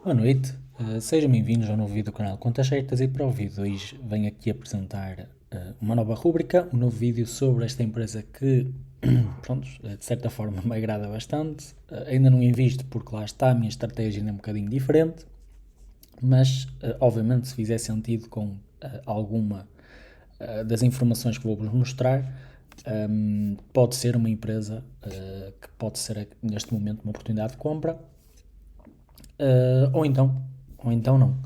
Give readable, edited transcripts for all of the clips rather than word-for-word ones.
Boa noite, sejam bem-vindos ao novo vídeo do canal Contas Certas e para o vídeo de hoje venho aqui apresentar uma nova rúbrica, um novo vídeo sobre esta empresa que, pronto, de certa forma me agrada bastante. Ainda não invisto porque lá está, a minha estratégia ainda é um bocadinho diferente, mas obviamente se fizer sentido com alguma das informações que vou-vos mostrar, pode ser uma empresa que pode ser neste momento uma oportunidade de compra. Ou então não.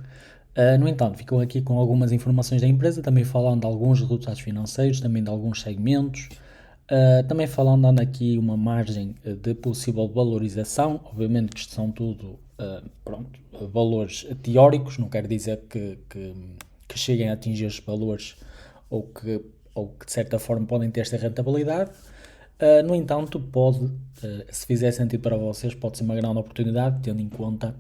No entanto, ficam aqui com algumas informações da empresa, também falando de alguns resultados financeiros, também de alguns segmentos, também falando dando aqui uma margem de possível valorização. Obviamente que isto são tudo valores teóricos, não quer dizer que cheguem a atingir estes valores ou que de certa forma podem ter esta rentabilidade. No entanto, se fizer sentido para vocês, pode ser uma grande oportunidade, tendo em conta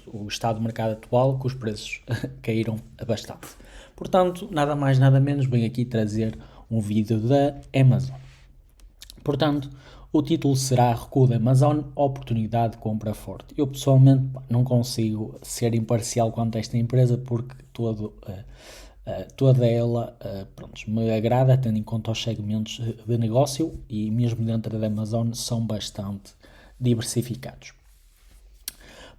o estado do mercado atual, que os preços caíram bastante. Portanto, nada mais, nada menos, venho aqui trazer um vídeo da Amazon. Portanto, o título será Recuo da Amazon, oportunidade de compra forte. Eu pessoalmente não consigo ser imparcial quanto a esta empresa porque toda ela me agrada, tendo em conta os segmentos de negócio e mesmo dentro da Amazon são bastante diversificados.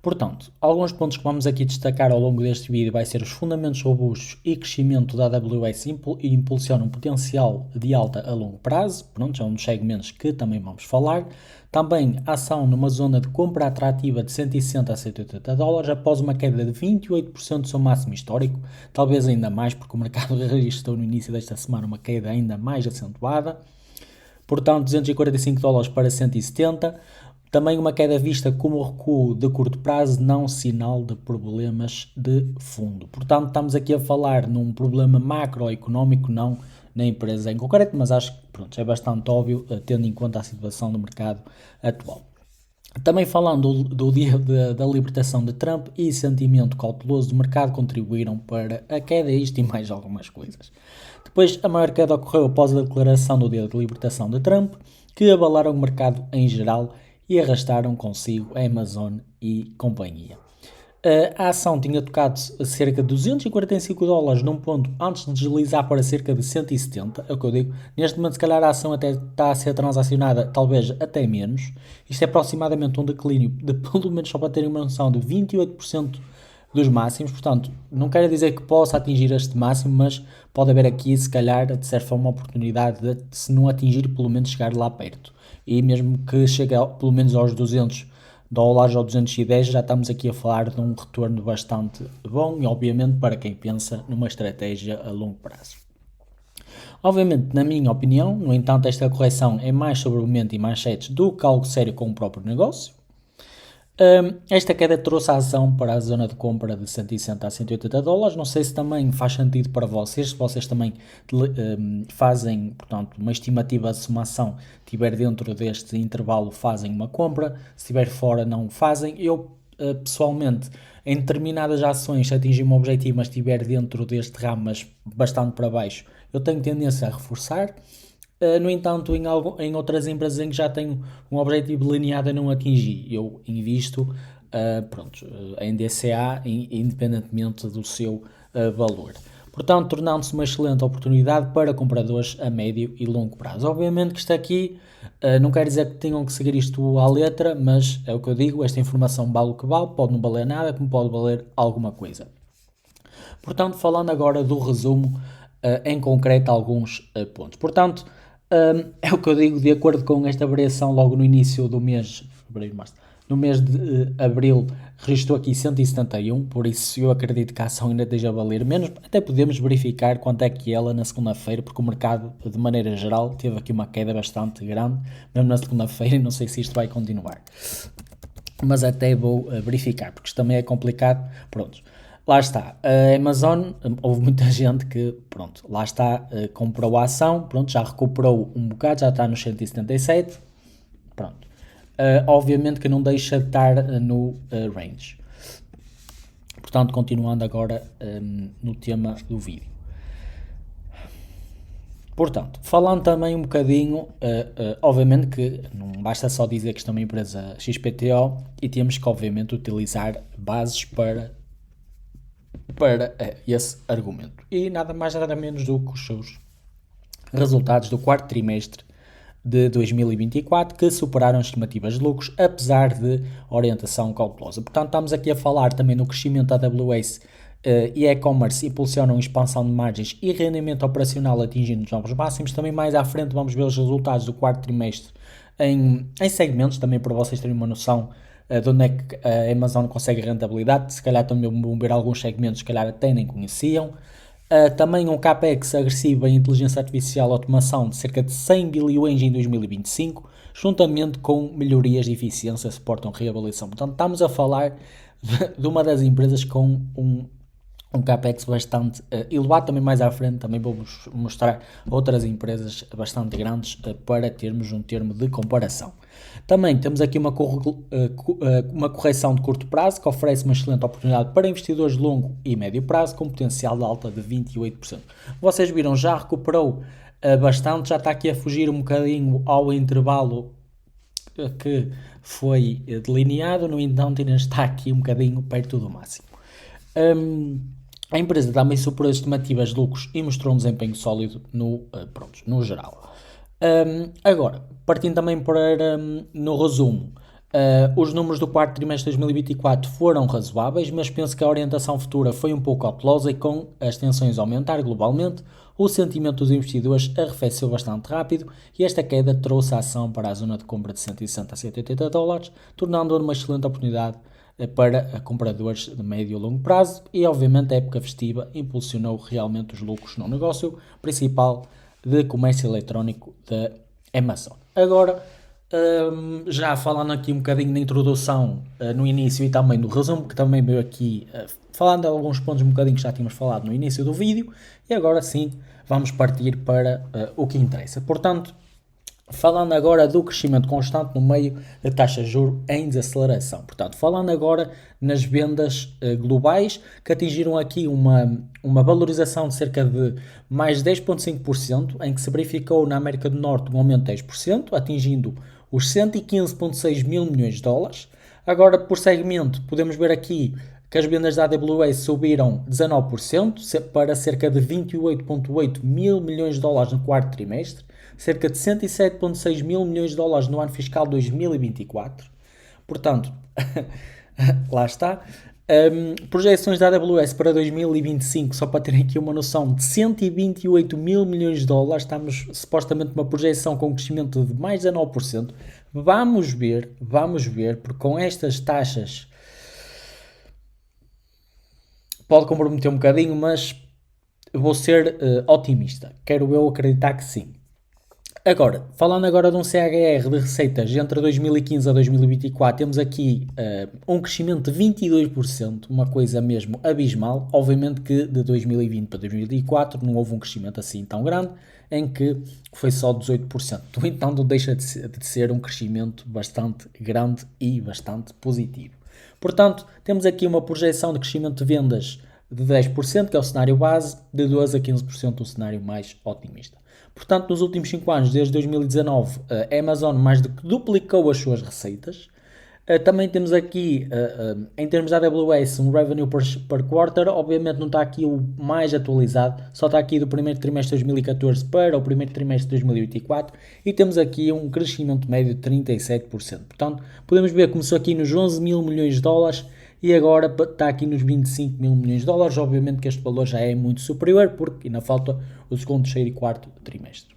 Portanto, alguns pontos que vamos aqui destacar ao longo deste vídeo vai ser os fundamentos robustos e crescimento da AWS e impulsionam potencial de alta a longo prazo, é um dos segmentos que também vamos falar. Também ação numa zona de compra atrativa de 160 a 180 dólares após uma queda de 28% do seu máximo histórico, talvez ainda mais porque o mercado registrou no início desta semana uma queda ainda mais acentuada. Portanto, 245 dólares para 170. Também uma queda vista como recuo de curto prazo, não sinal de problemas de fundo. Portanto, estamos aqui a falar num problema macroeconómico, não na empresa em concreto, mas acho que é bastante óbvio, tendo em conta a situação do mercado atual. Também falando do dia da libertação de Trump e sentimento cauteloso do mercado contribuíram para a queda, isto e mais algumas coisas. Depois, a maior queda ocorreu após a declaração do dia de libertação de Trump, que abalaram o mercado em geral e arrastaram consigo a Amazon e companhia. A ação tinha tocado cerca de 245 dólares num ponto antes de deslizar para cerca de 170, é o que eu digo. Neste momento, se calhar, a ação até está a ser transacionada, talvez até menos. Isto é aproximadamente um declínio de, pelo menos só para terem uma noção, de 28% dos máximos. Portanto, não quero dizer que possa atingir este máximo, mas pode haver aqui, se calhar, de certa forma, uma oportunidade de, se não atingir, pelo menos chegar lá perto. E mesmo que chegue pelo menos aos 200 dólares ou 210, já estamos aqui a falar de um retorno bastante bom e obviamente para quem pensa numa estratégia a longo prazo. Obviamente, na minha opinião, no entanto, esta correção é mais sobre o momento e manchetes do que algo sério com o próprio negócio. Esta queda trouxe a ação para a zona de compra de 160 a 180 dólares. Não sei se também faz sentido para vocês, se vocês também fazem, portanto, uma estimativa se uma ação estiver dentro deste intervalo, fazem uma compra, se estiver fora, não fazem. Eu, pessoalmente, em determinadas ações, se atingir um objetivo, mas estiver dentro deste ramo, mas bastante para baixo, eu tenho tendência a reforçar. No entanto, em outras empresas em que já tenho um objetivo delineado a não atingir, eu invisto em DCA independentemente do seu valor. Portanto, tornando-se uma excelente oportunidade para compradores a médio e longo prazo. Obviamente que isto aqui não quer dizer que tenham que seguir isto à letra, mas é o que eu digo, esta informação vale o que vale, pode não valer nada, como pode valer alguma coisa. Portanto, falando agora do resumo, em concreto alguns pontos. Portanto, é o que eu digo, de acordo com esta variação logo no início do mês, no mês de abril, registrou aqui 171, por isso eu acredito que a ação ainda esteja a valer menos. Até podemos verificar quanto é que ela na segunda-feira, porque o mercado, de maneira geral, teve aqui uma queda bastante grande, mesmo na segunda-feira, e não sei se isto vai continuar. Mas até vou verificar, porque isto também é complicado. Pronto. Lá está, a Amazon, houve muita gente que, lá está, comprou a ação, já recuperou um bocado, já está nos 177, obviamente que não deixa de estar no range. Portanto, continuando agora no tema do vídeo. Portanto, falando também um bocadinho, obviamente que não basta só dizer que isto é uma empresa XPTO e temos que obviamente utilizar bases para esse argumento. E nada mais nada menos do que os seus resultados do quarto trimestre de 2024 que superaram as estimativas de lucros, apesar de orientação cautelosa. Portanto, estamos aqui a falar também no crescimento da AWS e e-commerce impulsionam expansão de margens e rendimento operacional atingindo os novos máximos. Também mais à frente vamos ver os resultados do quarto trimestre em segmentos, também para vocês terem uma noção de onde é que a Amazon consegue rentabilidade. Se calhar também vão ver alguns segmentos que se calhar até nem conheciam. Também um CAPEX agressivo em inteligência artificial e automação de cerca de 100 bilhões em 2025, juntamente com melhorias de eficiência que suportam reavaliação. Portanto, estamos a falar de uma das empresas com um CAPEX bastante elevado. Também mais à frente também vou mostrar outras empresas bastante grandes para termos um termo de comparação. Também temos aqui uma correção de curto prazo que oferece uma excelente oportunidade para investidores de longo e médio prazo com potencial de alta de 28%. Vocês viram, já recuperou bastante, já está aqui a fugir um bocadinho ao intervalo que foi delineado, no entanto ainda está aqui um bocadinho perto do máximo. A empresa também superou as estimativas de lucros e mostrou um desempenho sólido no geral. Agora, partindo também para, no resumo, os números do quarto trimestre de 2024 foram razoáveis, mas penso que a orientação futura foi um pouco cautelosa e com as tensões a aumentar globalmente, o sentimento dos investidores arrefeceu bastante rápido e esta queda trouxe a ação para a zona de compra de 160 a 180 dólares, tornando-a uma excelente oportunidade para compradores de médio e longo prazo e obviamente a época festiva impulsionou realmente os lucros no negócio principal de comércio eletrónico da Amazon. Agora, já falando aqui um bocadinho da introdução no início e também do resumo, que também veio aqui falando de alguns pontos um bocadinho que já tínhamos falado no início do vídeo, e agora sim vamos partir para o que interessa. Portanto, falando agora do crescimento constante no meio da taxa de juros em desaceleração. Portanto, falando agora nas vendas globais, que atingiram aqui uma valorização de cerca de mais 10,5%, em que se verificou na América do Norte um aumento de 10%, atingindo os 115,6 mil milhões de dólares. Agora, por segmento, podemos ver aqui que as vendas da AWS subiram 19% para cerca de 28,8 mil milhões de dólares no quarto trimestre, cerca de 107,6 mil milhões de dólares no ano fiscal 2024. Portanto, lá está. Projeções da AWS para 2025, só para terem aqui uma noção, de 128 mil milhões de dólares. Estamos supostamente numa projeção com um crescimento de mais de 9%. Vamos ver, porque com estas taxas pode comprometer um bocadinho, mas vou ser otimista. Quero eu acreditar que sim. Agora, falando agora de um CAGR de receitas entre 2015 a 2024, temos aqui um crescimento de 22%, uma coisa mesmo abismal. Obviamente que de 2020 para 2024 não houve um crescimento assim tão grande, em que foi só 18%. No entanto, não deixa de ser um crescimento bastante grande e bastante positivo. Portanto, temos aqui uma projeção de crescimento de vendas de 10%, que é o cenário base, de 12% a 15% o cenário mais otimista. Portanto, nos últimos 5 anos, desde 2019, a Amazon mais do que duplicou as suas receitas. Também temos aqui, em termos da AWS, um revenue per quarter. Obviamente não está aqui o mais atualizado, só está aqui do primeiro trimestre de 2014 para o primeiro trimestre de 2024. E temos aqui um crescimento médio de 37%. Portanto, podemos ver que começou aqui nos 11 mil milhões de dólares e agora está aqui nos 25 mil milhões de dólares. Obviamente que este valor já é muito superior, porque ainda falta o segundo, terceiro e quarto trimestre.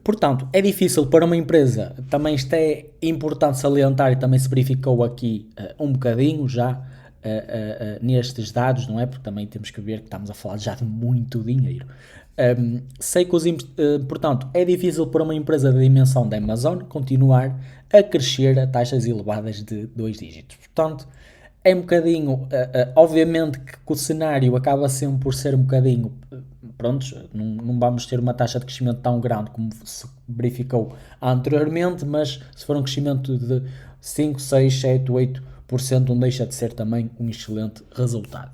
Portanto, é difícil para uma empresa, também isto é importante salientar e também se verificou aqui um bocadinho já nestes dados, não é? Porque também temos que ver que estamos a falar já de muito dinheiro. Sei que portanto, é difícil para uma empresa da dimensão da Amazon continuar a crescer a taxas elevadas de 2 dígitos. Portanto, é um bocadinho, obviamente que o cenário acaba sempre por ser um bocadinho, prontos, não vamos ter uma taxa de crescimento tão grande como se verificou anteriormente, mas se for um crescimento de 5, 6, 7, 8%, não deixa de ser também um excelente resultado.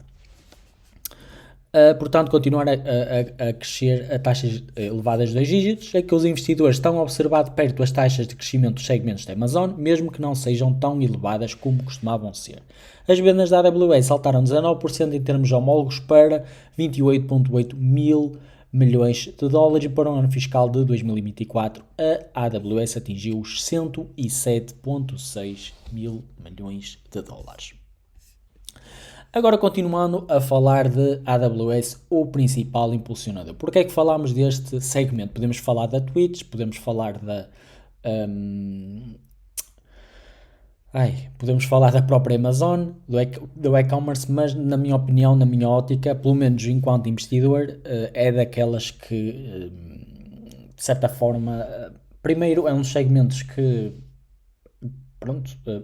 Portanto, continuar a crescer a taxas elevadas de 2 dígitos, é que os investidores estão a observar de perto as taxas de crescimento dos segmentos da Amazon, mesmo que não sejam tão elevadas como costumavam ser. As vendas da AWS saltaram 19% em termos homólogos para 28,8 mil milhões de dólares e para o ano fiscal de 2024 a AWS atingiu os 107,6 mil milhões de dólares. Agora, continuando a falar de AWS, o principal impulsionador. Porquê é que falamos deste segmento? Podemos falar da Twitch, podemos falar podemos falar da própria Amazon, do e-commerce, mas na minha opinião, na minha ótica, pelo menos enquanto investidor, é daquelas que, de certa forma, primeiro é um dos segmentos que,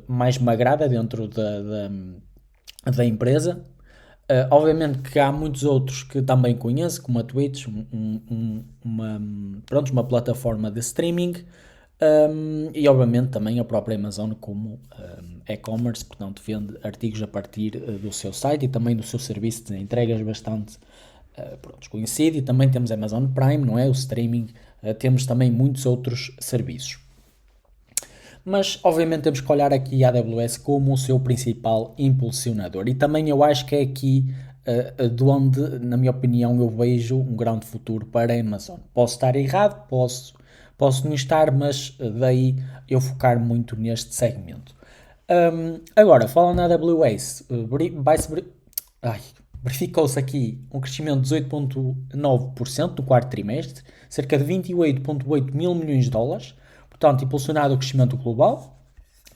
mais me agrada dentro da empresa. Obviamente que há muitos outros que também conheço, como a Twitch, uma plataforma de streaming, e obviamente também a própria Amazon como e-commerce, portanto vende artigos a partir do seu site e também do seu serviço de entregas bastante conhecido, e também temos a Amazon Prime, não é? O streaming, temos também muitos outros serviços. Mas obviamente temos que olhar aqui a AWS como o seu principal impulsionador, e também eu acho que é aqui de onde, na minha opinião, eu vejo um grande futuro para a Amazon. Posso estar errado, posso não estar, mas daí eu focar muito neste segmento. Agora, falando na AWS, verificou-se aqui um crescimento de 18,9% no quarto trimestre, cerca de 28,8 mil milhões de dólares, portanto, impulsionado o crescimento global.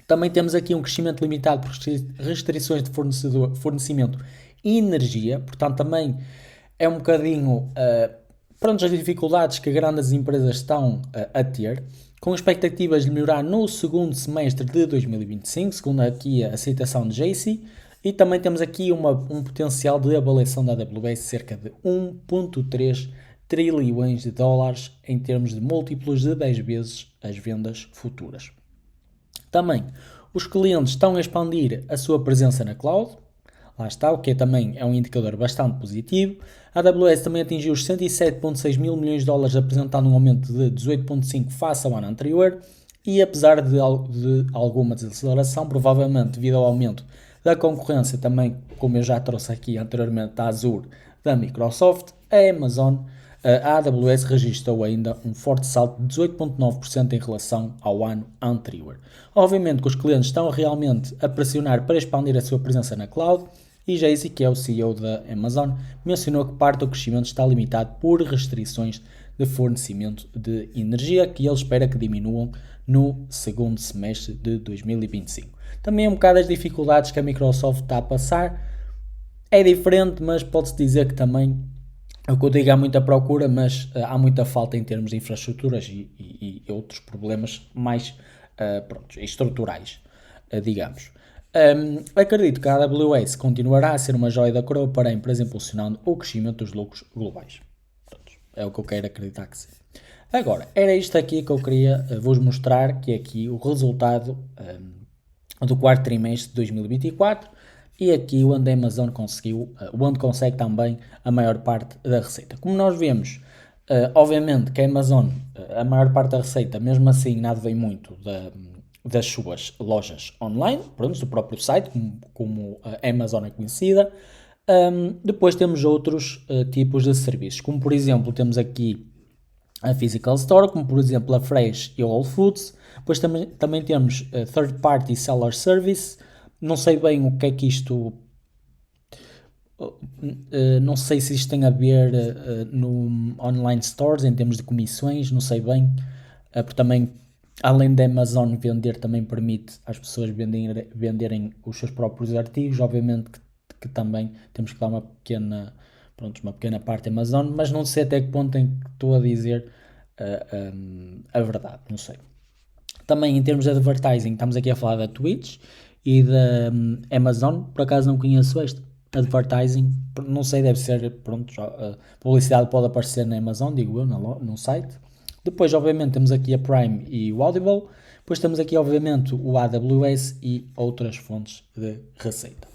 Também temos aqui um crescimento limitado por restrições de fornecimento e energia, portanto, também é um bocadinho as dificuldades que grandes empresas estão a ter, com expectativas de melhorar no segundo semestre de 2025, segundo aqui a citação de JC, e também temos aqui um potencial de avaliação da AWS cerca de 1,3 trilhões de dólares em termos de múltiplos de 10 vezes as vendas futuras. Também, os clientes estão a expandir a sua presença na cloud, lá está, o que também é um indicador bastante positivo. A AWS também atingiu os 107,6 mil milhões de dólares, apresentando um aumento de 18,5% face ao ano anterior, e apesar de alguma desaceleração, provavelmente devido ao aumento da concorrência, também como eu já trouxe aqui anteriormente da Azure, da Microsoft, a AWS registrou ainda um forte salto de 18,9% em relação ao ano anterior. Obviamente que os clientes estão realmente a pressionar para expandir a sua presença na cloud, e Jay-Z, que é o CEO da Amazon, mencionou que parte do crescimento está limitado por restrições de fornecimento de energia, que ele espera que diminuam no segundo semestre de 2025. Também um bocado as dificuldades que a Microsoft está a passar, é diferente, mas pode-se dizer que também, o que eu digo, há muita procura, mas há muita falta em termos de infraestruturas e outros problemas mais estruturais, digamos. Acredito que a AWS continuará a ser uma joia da coroa para a empresa, impulsionando o crescimento dos lucros globais. É o que eu quero acreditar que sim. Agora, era isto aqui que eu queria vos mostrar, que é aqui o resultado do quarto trimestre de 2024, e aqui onde a Amazon onde consegue também a maior parte da receita. Como nós vemos, obviamente que a Amazon, a maior parte da receita, mesmo assim, nada vem muito das suas lojas online, do próprio site, como a Amazon é conhecida. Depois temos outros tipos de serviços, como por exemplo temos aqui a Physical Store, como por exemplo a Fresh e a Whole Foods. Depois também temos Third Party Seller Service. Não sei bem o que é que isto... não sei se isto tem a ver no online stores, em termos de comissões, não sei bem. Porque também, além da Amazon vender, também permite às pessoas venderem os seus próprios artigos. Obviamente que também temos que dar uma pequena parte à Amazon, mas não sei até que ponto em que estou a dizer a verdade, não sei. Também em termos de advertising, estamos aqui a falar da Twitch e da Amazon. Por acaso não conheço este advertising, não sei, deve ser, a publicidade pode aparecer na Amazon, digo eu, no site. Depois, obviamente, temos aqui a Prime e o Audible. Depois temos aqui, obviamente, o AWS e outras fontes de receita.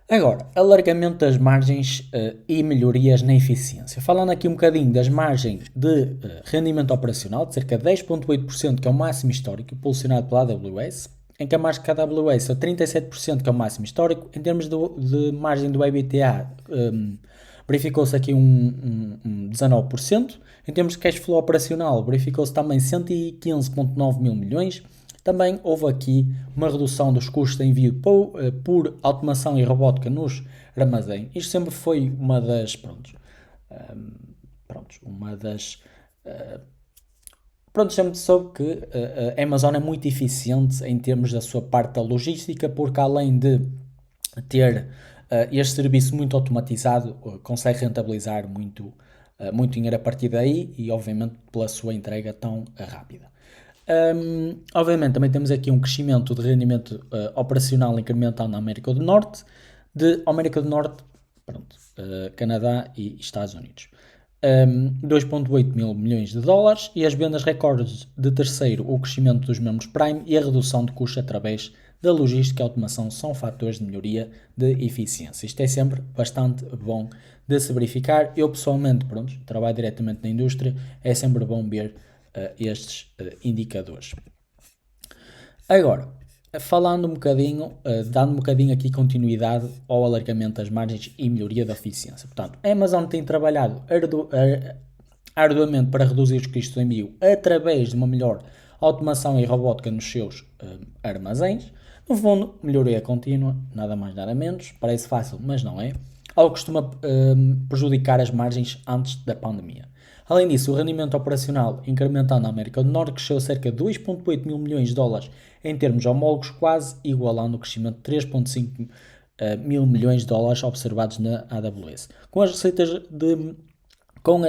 Agora, alargamento das margens e melhorias na eficiência. Falando aqui um bocadinho das margens de rendimento operacional, de cerca de 10,8%, que é o máximo histórico, impulsionado pela AWS, em que a margem da AWS é 37%, que é o máximo histórico. Em termos de margem do EBITDA, verificou-se aqui um 19%. Em termos de cash flow operacional, verificou-se também 115,9 mil milhões. Também houve aqui uma redução dos custos de envio por automação e robótica nos armazéns. Isto sempre foi uma das, uma das, sempre soube que a Amazon é muito eficiente em termos da sua parte da logística, porque além de ter este serviço muito automatizado, consegue rentabilizar muito dinheiro a partir daí e, obviamente, pela sua entrega tão rápida. Obviamente, também temos aqui um crescimento de rendimento operacional incremental na América do Norte, Canadá e Estados Unidos. 2,8 mil milhões de dólares e as vendas recordes de terceiro, o crescimento dos membros Prime e a redução de custos através da logística e automação são fatores de melhoria de eficiência. Isto é sempre bastante bom de se verificar. Eu pessoalmente, trabalho diretamente na indústria, é sempre bom ver estes indicadores. Agora, falando um bocadinho, dando um bocadinho aqui continuidade ao alargamento das margens e melhoria da eficiência. Portanto, a Amazon tem trabalhado arduamente para reduzir os custos de envio através de uma melhor automação e robótica nos seus armazéns. No fundo, melhoria contínua, nada mais nada menos, parece fácil, mas não é. Algo que costuma prejudicar as margens antes da pandemia. Além disso, o rendimento operacional incrementado na América do Norte cresceu cerca de 2,8 mil milhões de dólares em termos homólogos, quase igualando o crescimento de 3,5 mil milhões de dólares observados na AWS. Com as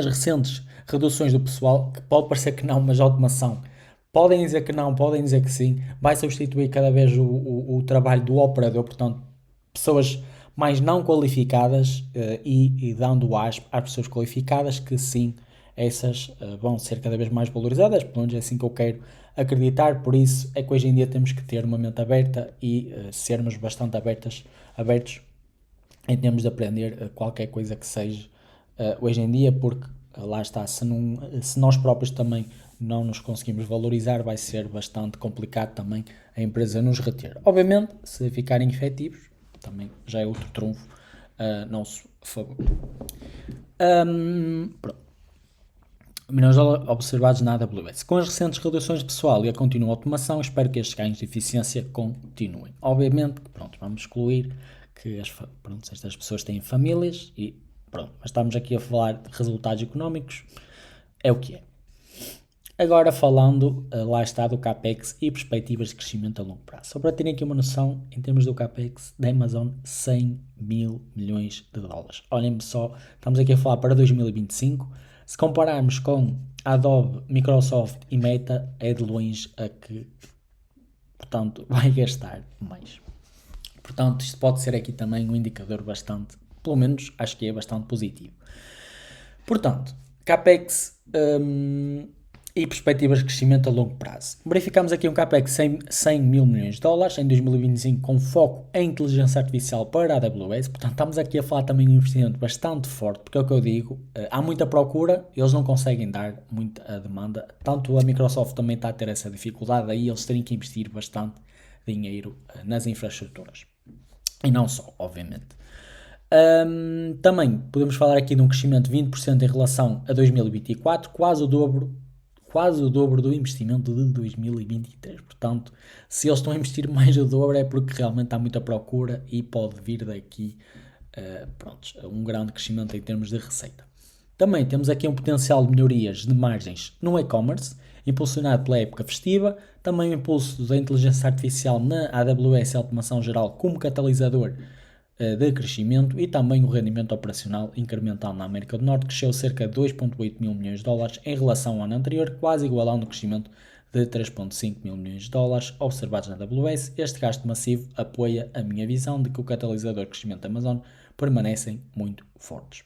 recentes reduções do pessoal, que pode parecer que não, mas a automação, podem dizer que não, podem dizer que sim, vai substituir cada vez o trabalho do operador, portanto, pessoas mais não qualificadas e dando às pessoas qualificadas que sim, essas vão ser cada vez mais valorizadas, pelo menos é assim que eu quero acreditar, por isso é que hoje em dia temos que ter uma mente aberta e sermos bastante abertos em termos de aprender qualquer coisa que seja hoje em dia, porque lá está, se nós próprios também não nos conseguimos valorizar, vai ser bastante complicado também a empresa nos reter. Obviamente, se ficarem efetivos, também já é outro trunfo a nosso favor. Pronto. Milhões observados na AWS. Com as recentes reduções de pessoal e a contínua automação, espero que estes ganhos de eficiência continuem. Obviamente, vamos excluir que estas pessoas têm famílias e mas estamos aqui a falar de resultados económicos, é o que é. Agora falando, lá está, do CAPEX e perspectivas de crescimento a longo prazo. Só para terem aqui uma noção, em termos do CAPEX da Amazon, 100 mil milhões de dólares. Olhem só, estamos aqui a falar para 2025. Se compararmos com Adobe, Microsoft e Meta, é de longe a que, portanto, vai gastar mais. Portanto, isto pode ser aqui também um indicador bastante, pelo menos acho que é bastante positivo. Portanto, CAPEX e perspectivas de crescimento a longo prazo. Verificamos aqui um CAPEX de 100 mil milhões de dólares em 2025 com foco em inteligência artificial para a AWS. Portanto, estamos aqui a falar também de um investimento bastante forte, porque é o que eu digo, há muita procura, eles não conseguem dar muita demanda. Tanto a Microsoft também está a ter essa dificuldade, aí eles terem que investir bastante dinheiro nas infraestruturas. E não só, obviamente. Também podemos falar aqui de um crescimento de 20% em relação a 2024, quase o dobro do investimento de 2023. Portanto, se eles estão a investir mais do dobro é porque realmente há muita procura e pode vir daqui um grande crescimento em termos de receita. Também temos aqui um potencial de melhorias de margens no e-commerce, impulsionado pela época festiva, também o impulso da inteligência artificial na AWS e automação geral como catalisador de crescimento e também o rendimento operacional incremental na América do Norte, que cresceu cerca de 2,8 mil milhões de dólares em relação ao ano anterior, quase igualando o crescimento de 3,5 mil milhões de dólares observados na AWS. Este gasto massivo apoia a minha visão de que o catalisador de crescimento da Amazon permanecem muito fortes.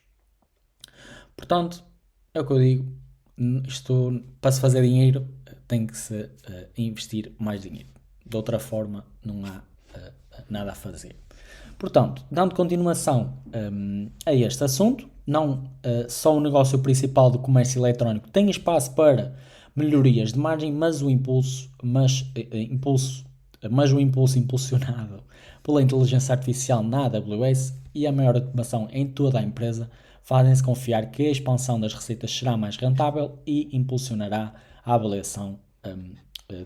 Portanto, é o que eu digo, isto, para se fazer dinheiro tem que se investir mais dinheiro. De outra forma não há nada a fazer. Portanto, dando continuação a este assunto, não só o negócio principal do comércio eletrónico tem espaço para melhorias de margem, mas o impulso impulsionado pela inteligência artificial na AWS e a maior automação em toda a empresa fazem-se confiar que a expansão das receitas será mais rentável e impulsionará a avaliação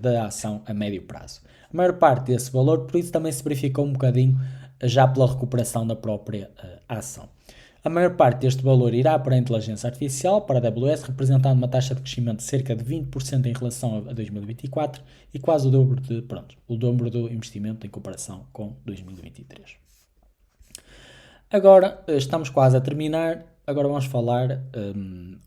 da ação a médio prazo. A maior parte desse valor, por isso, também se verificou um bocadinho já pela recuperação da própria ação. A maior parte deste valor irá para a inteligência artificial, para a AWS, representando uma taxa de crescimento de cerca de 20% em relação a 2024 e quase o dobro do investimento em comparação com 2023. Agora, estamos quase a terminar. Agora vamos falar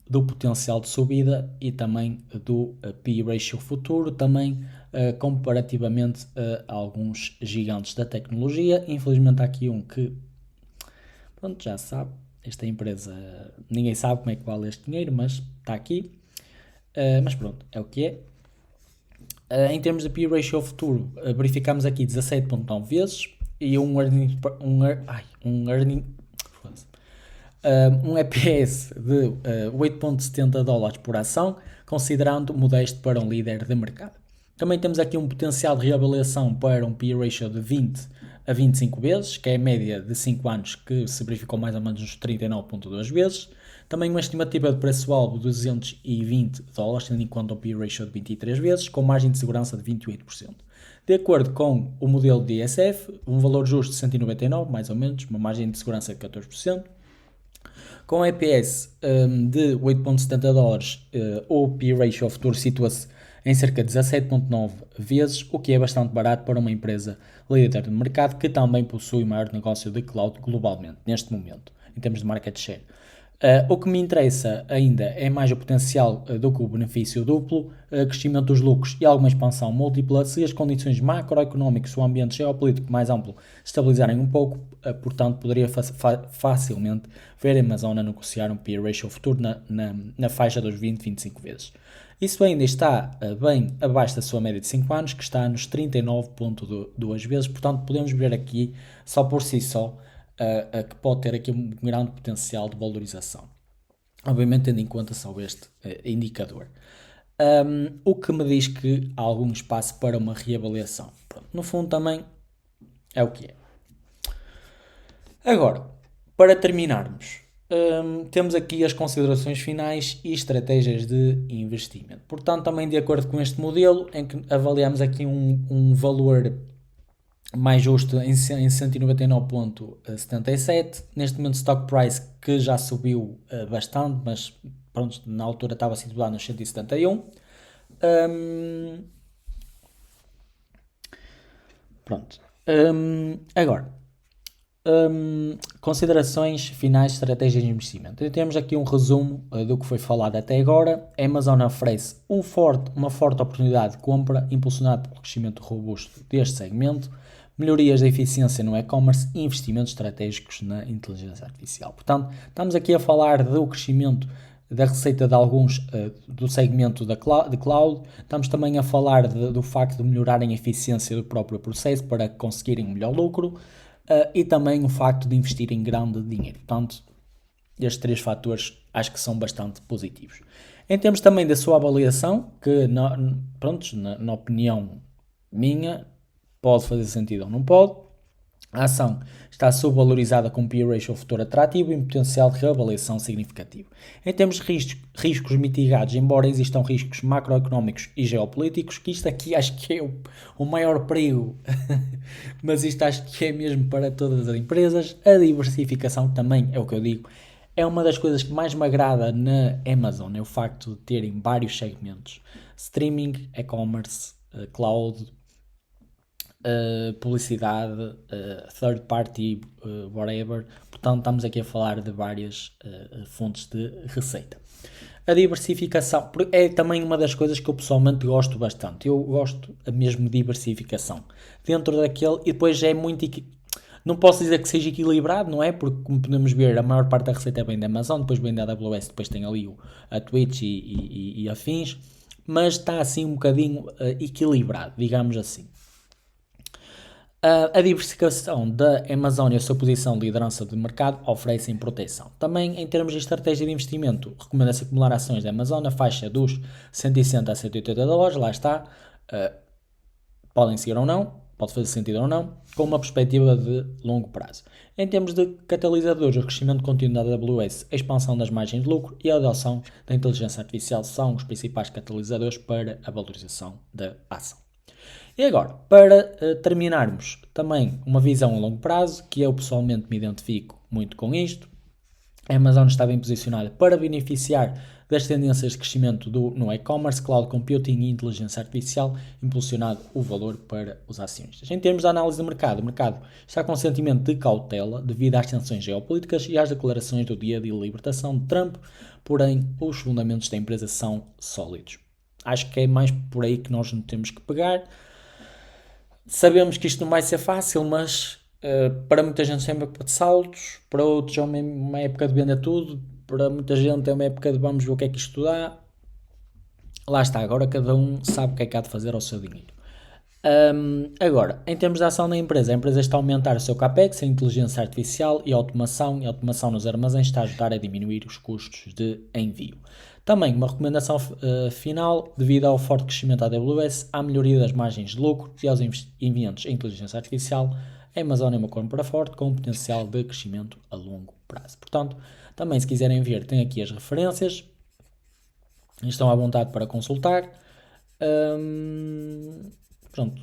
do potencial de subida e também do P/E ratio futuro, também comparativamente a alguns gigantes da tecnologia. Infelizmente há aqui um que, pronto, já sabe, esta empresa, ninguém sabe como é que vale este dinheiro, mas está aqui. Mas pronto, é o que é. Em termos de P/E ratio futuro, verificamos aqui 17.9 vezes e um EPS de 8.70 dólares por ação, considerando modesto para um líder de mercado. Também temos aqui um potencial de reavaliação para um P/E ratio de 20 a 25 vezes, que é a média de 5 anos que se verificou mais ou menos nos 39.2 vezes. Também uma estimativa de preço-alvo de 220 dólares, tendo em conta o P/E ratio de 23 vezes, com margem de segurança de 28%. De acordo com o modelo de ISF, um valor justo de 199, mais ou menos, uma margem de segurança de 14%. Com a EPS de 8.70 dólares, o P/E ratio futuro situa-se em cerca de 17.9 vezes, o que é bastante barato para uma empresa líder de mercado que também possui o maior negócio de cloud globalmente, neste momento, em termos de market share. O que me interessa ainda é mais o potencial do que o benefício duplo, crescimento dos lucros e alguma expansão múltipla, se as condições macroeconómicas ou o ambiente geopolítico mais amplo estabilizarem um pouco, portanto poderia facilmente ver a Amazon a negociar um P/E ratio futuro na faixa dos 20-25 vezes. Isso ainda está bem abaixo da sua média de 5 anos, que está nos 39.2 vezes, portanto podemos ver aqui, só por si só, que pode ter aqui um grande potencial de valorização. Obviamente tendo em conta só este indicador. O que me diz que há algum espaço para uma reavaliação. Pronto, no fundo também é o que é. Agora, para terminarmos, temos aqui as considerações finais e estratégias de investimento. Portanto, também de acordo com este modelo, em que avaliamos aqui um valor mais justo em 199.77, neste momento stock price que já subiu bastante, mas pronto, na altura estava situado nos 171. Pronto. Agora, considerações finais de estratégias de investimento. Temos aqui um resumo do que foi falado até agora. A Amazon oferece uma forte oportunidade de compra, impulsionada pelo crescimento robusto deste segmento, melhorias da eficiência no e-commerce e investimentos estratégicos na inteligência artificial. Portanto, estamos aqui a falar do crescimento da receita de alguns do segmento de cloud. Estamos também a falar do facto de melhorarem a eficiência do próprio processo para conseguirem um melhor lucro e também o facto de investirem grande dinheiro. Portanto, estes 3 fatores acho que são bastante positivos. Em termos também da sua avaliação, que na opinião minha, pode fazer sentido ou não pode. A ação está subvalorizada com um P/E ratio futuro atrativo e um potencial de reavaliação significativo. Em termos de riscos mitigados, embora existam riscos macroeconómicos e geopolíticos, que isto aqui acho que é o maior perigo, mas isto acho que é mesmo para todas as empresas. A diversificação também é o que eu digo. É uma das coisas que mais me agrada na Amazon, é o facto de terem vários segmentos. Streaming, e-commerce, cloud, publicidade, third party, whatever. Portanto, estamos aqui a falar de várias fontes de receita. A diversificação é também uma das coisas que eu pessoalmente gosto bastante. Eu gosto mesmo de diversificação. Dentro daquele, e depois é muito... Não posso dizer que seja equilibrado, não é? Porque, como podemos ver, a maior parte da receita vem da Amazon, depois vem da AWS, depois tem ali a Twitch e afins. Mas está assim um bocadinho equilibrado, digamos assim. A diversificação da Amazon e a sua posição de liderança de mercado oferecem proteção. Também, em termos de estratégia de investimento, recomenda-se acumular ações da Amazon na faixa dos 160 a 180 dólares, lá está, podem seguir ou não, pode fazer sentido ou não, com uma perspectiva de longo prazo. Em termos de catalisadores, o crescimento contínuo da AWS, a expansão das margens de lucro e a adoção da inteligência artificial são os principais catalisadores para a valorização da ação. E agora, para terminarmos também uma visão a longo prazo, que eu pessoalmente me identifico muito com isto, a Amazon está bem posicionada para beneficiar das tendências de crescimento no e-commerce, cloud computing e inteligência artificial, impulsionado o valor para os acionistas. Em termos de análise do mercado, o mercado está com sentimento de cautela devido às tensões geopolíticas e às declarações do dia de libertação de Trump, porém os fundamentos da empresa são sólidos. Acho que é mais por aí que nós não temos que pegar. Sabemos que isto não vai ser fácil, mas para muita gente é uma época de saltos, para outros é uma época de vender tudo, para muita gente é uma época de vamos ver o que é que isto dá. Lá está, agora cada um sabe o que é que há de fazer ao seu dinheiro. Agora, em termos de ação da empresa, a empresa está a aumentar o seu CAPEX, a inteligência artificial e a automação nos armazéns está a ajudar a diminuir os custos de envio. Também uma recomendação final, devido ao forte crescimento da AWS, à melhoria das margens de lucro e aos investimentos em inteligência artificial, a Amazon é uma compra forte com um potencial de crescimento a longo prazo. Portanto, também se quiserem ver, tem aqui as referências, estão à vontade para consultar. Pronto.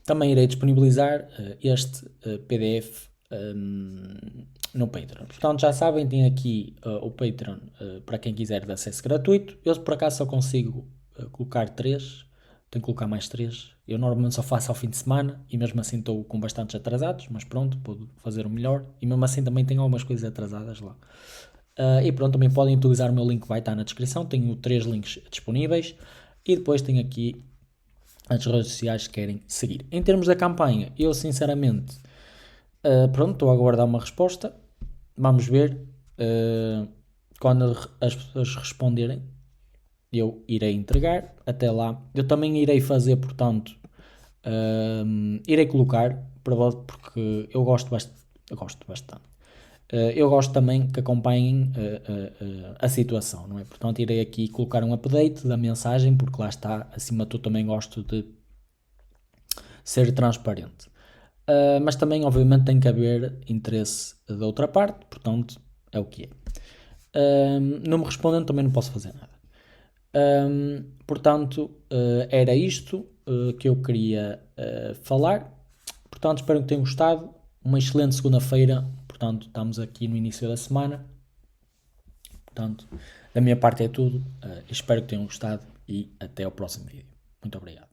Também irei disponibilizar este PDF no Patreon. Portanto, já sabem, tem aqui o Patreon para quem quiser de acesso gratuito. Eu, por acaso, só consigo colocar 3. Tenho que colocar mais 3. Eu normalmente só faço ao fim de semana e mesmo assim estou com bastantes atrasados, mas pronto, pude fazer o melhor. E mesmo assim também tenho algumas coisas atrasadas lá. E pronto, também podem utilizar o meu link que vai estar na descrição. Tenho 3 links disponíveis. E depois tenho aqui as redes sociais que querem seguir. Em termos da campanha, eu sinceramente, pronto, estou a aguardar uma resposta. Vamos ver. Quando as pessoas responderem, eu irei entregar. Até lá, eu também irei fazer, portanto, irei colocar, porque eu gosto bastante. Eu gosto também que acompanhem a situação, não é? Portanto, irei aqui colocar um update da mensagem, porque lá está, acima de tudo também gosto de ser transparente. Mas também, obviamente, tem que haver interesse da outra parte, portanto, é o que é. Não me respondendo, também não posso fazer nada. Portanto, era isto que eu queria falar. Portanto, espero que tenham gostado. Uma excelente segunda-feira. Portanto, estamos aqui no início da semana. Portanto, da minha parte é tudo. Espero que tenham gostado e até ao próximo vídeo. Muito obrigado.